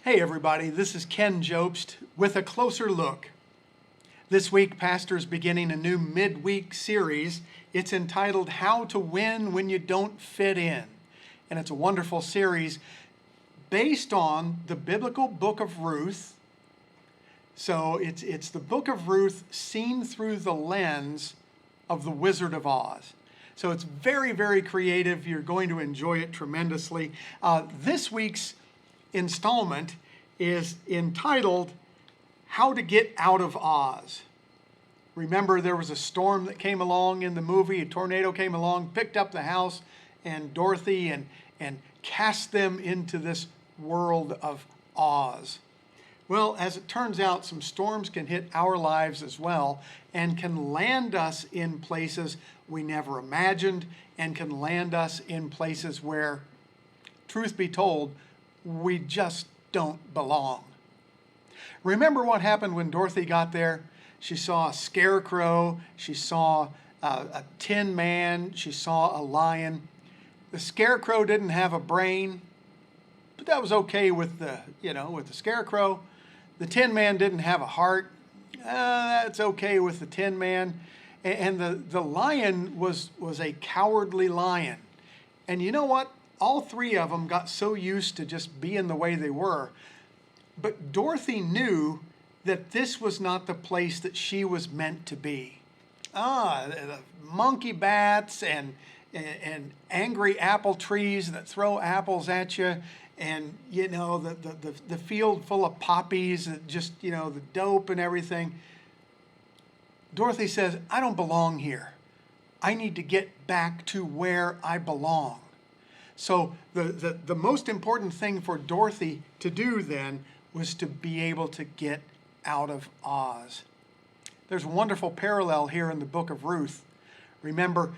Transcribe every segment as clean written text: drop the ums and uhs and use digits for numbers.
Hey everybody, this is Ken Jobst with a closer look. This week, Pastor's beginning a new midweek series. It's entitled How to Win When You Don't Fit In. And it's a wonderful series based on the biblical Book of Ruth. So it's the Book of Ruth seen through the lens of the Wizard of Oz. So it's very, very creative. You're going to enjoy it tremendously. This week's installment is entitled How to Get Out of Oz. Remember, there was a storm that came along in the movie. A tornado came along, picked up the house and Dorothy and cast them into this world of Oz. Well, as it turns out, some storms can hit our lives as well and can land us in places we never imagined and can land us in places where, truth be told, we just don't belong. Remember what happened when Dorothy got there? She saw a scarecrow, she saw a tin man, she saw a lion. The scarecrow didn't have a brain, but that was okay with the scarecrow. The tin man didn't have a heart. That's okay with the tin man. And the lion was a cowardly lion. And you know what? All three of them got so used to just being the way they were. But Dorothy knew that this was not the place that she was meant to be. The monkey bats and angry apple trees that throw apples at you, and the field full of poppies, just the dope and everything. Dorothy says, I don't belong here. I need to get back to where I belong. So the most important thing for Dorothy to do then was to be able to get out of Oz. There's a wonderful parallel here in the Book of Ruth. Remember,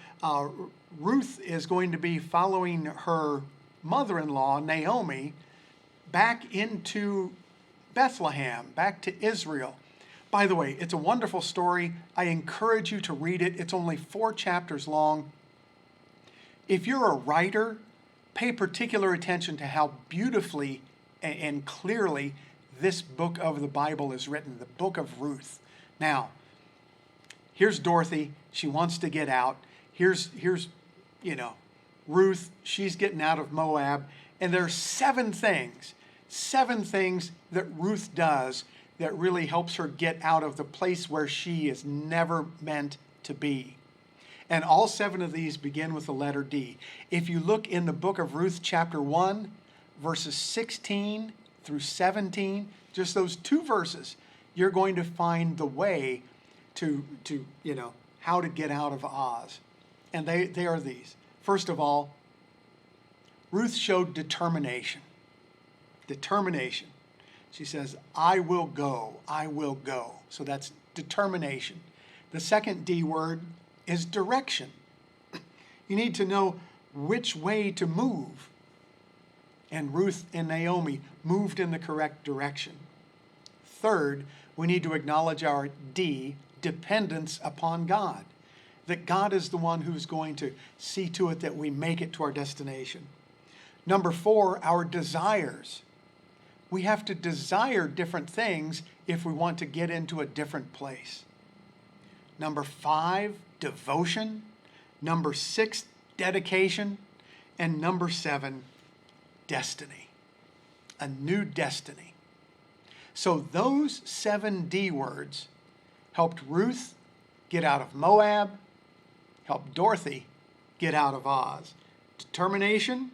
Ruth is going to be following her mother-in-law, Naomi, back into Bethlehem, back to Israel. By the way, it's a wonderful story. I encourage you to read it. It's only 4 chapters long. If you're a writer, pay particular attention to how beautifully and clearly this book of the Bible is written, the Book of Ruth. Now, here's Dorothy. She wants to get out. Here's Ruth. She's getting out of Moab. And there are 7 things that Ruth does that really helps her get out of the place where she is never meant to be. And all 7 of these begin with the letter D. If you look in the Book of Ruth, chapter 1, verses 16 through 17, just those 2 verses, you're going to find the way to how to get out of Oz. And they are these. First of all, Ruth showed determination. Determination. She says, I will go, I will go. So that's determination. The second D word is direction. You need to know which way to move. And Ruth and Naomi moved in the correct direction. Third, we need to acknowledge our D, dependence upon God. That God is the one who's going to see to it that we make it to our destination. Number 4, our desires. We have to desire different things if we want to get into a different place. Number 5, devotion. Number 6, dedication. And number 7, destiny. A new destiny. So those 7 D words helped Ruth get out of Moab, helped Dorothy get out of Oz. Determination,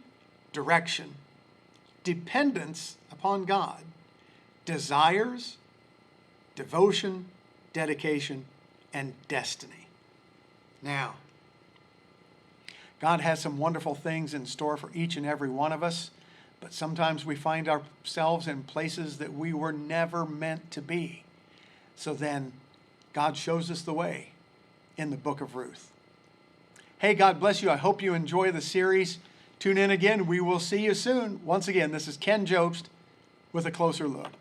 direction, dependence upon God, desires, devotion, dedication, and destiny. Now, God has some wonderful things in store for each and every one of us, but sometimes we find ourselves in places that we were never meant to be. So then, God shows us the way in the Book of Ruth. Hey, God bless you. I hope you enjoy the series. Tune in again. We will see you soon. Once again, this is Ken Jobst with a closer look.